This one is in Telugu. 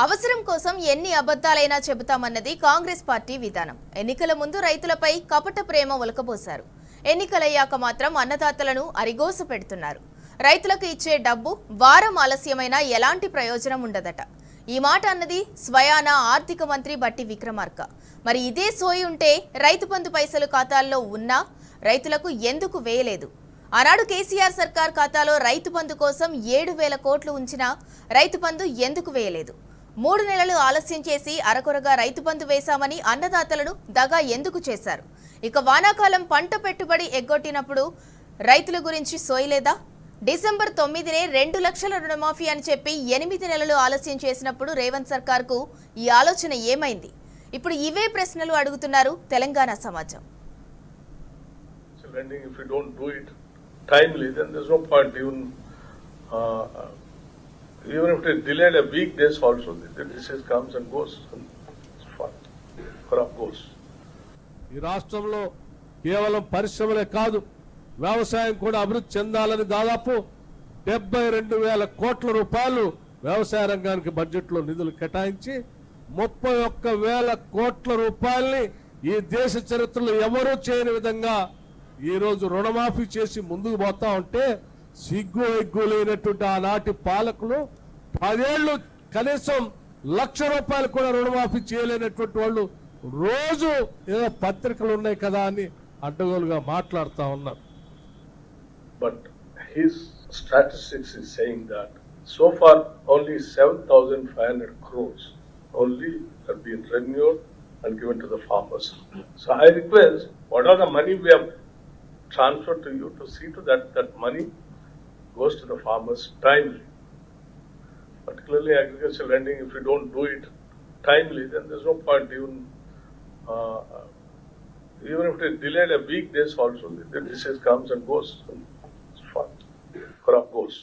అవసరం కోసం ఎన్ని అబద్ధాలైనా చెబుతామన్నది కాంగ్రెస్ పార్టీ విధానం. ఎన్నికల ముందు రైతులపై కపట ప్రేమ ఒలకబోశారు. ఎన్నికలయ్యాక మాత్రం అన్నదాతలను అరిగోస పెడుతున్నారు. రైతులకు ఇచ్చే డబ్బు వారం ఆలస్యమైనా ఎలాంటి ప్రయోజనం ఉండదట. ఈ మాట అన్నది స్వయాన ఆర్థిక మంత్రి బట్టి విక్రమార్క. మరి ఇదే సోయి ఉంటే రైతు బంధు పైసలు ఖాతాల్లో ఉన్నా రైతులకు ఎందుకు వేయలేదు? ఆనాడు కేసీఆర్ సర్కార్ ఖాతాలో రైతు బంధు కోసం 7,000 కోట్లు ఉంచినా రైతు బంధు ఎందుకు వేయలేదు? 3 నెలలు ఆలస్యం చేసి అరకొరగా రైతు బంధు వేశామని అన్నదాతలను దగా ఎందుకు చేశారు? ఇక వానాకాలం పంట పెట్టుబడి ఎగ్గొట్టినప్పుడు రైతుల గురించి సోయలేదా? డిసెంబర్ 9నే 2 లక్షల రుణమాఫీ అని చెప్పి 8 నెలలు ఆలస్యం చేసినప్పుడు రేవంత్ సర్కార్కు ఈ ఆలోచన ఏమైంది? ఇప్పుడు ఇవే ప్రశ్నలు అడుగుతున్నారు తెలంగాణ సమాజం. If you don't do it timely, then there's no point. Even if it is delayed a week, days also, the disease comes and goes. And it's fine. Crop goes. ఈ రాష్ట్రంలో కేవలం పరిశ్రమలే కాదు, వ్యవసాయం కూడా అభివృద్ధి చెందాలని దాదాపు 72,000 కోట్ల రూపాయలు వ్యవసాయ రంగానికి బడ్జెట్లో నిధులు కేటాయించి 31,000 కోట్ల రూపాయల్ని ఈ దేశ చరిత్రలో ఎవరూ చేయని విధంగా ఈ రోజు రుణమాఫీ చేసి ముందుకు పోతా ఉంటే సిగ్గు ఎగ్గు లేనటువంటి ఆనాటి పాలకులు 10 ఏళ్లు కనీసం 1,00,000 రూపాయలు కూడా రుణమాఫీ చేయలేనటువంటి వాళ్ళు రోజు ఏదో పత్రికలు ఉన్నాయి కదా అని అడ్డగోలుగా మాట్లాడుతూ ఉన్నారు. But his statistics is saying that so far only 7,500 crores only have been renewed and given to the farmers. So I request, what are the money we have transferred to you, to see to that money goes to the farmers timely. Particularly agricultural lending, if you don't do it timely, then there's no point. Even if it is delayed a week, days also, the disease comes and goes. And it's fine. Crop goes.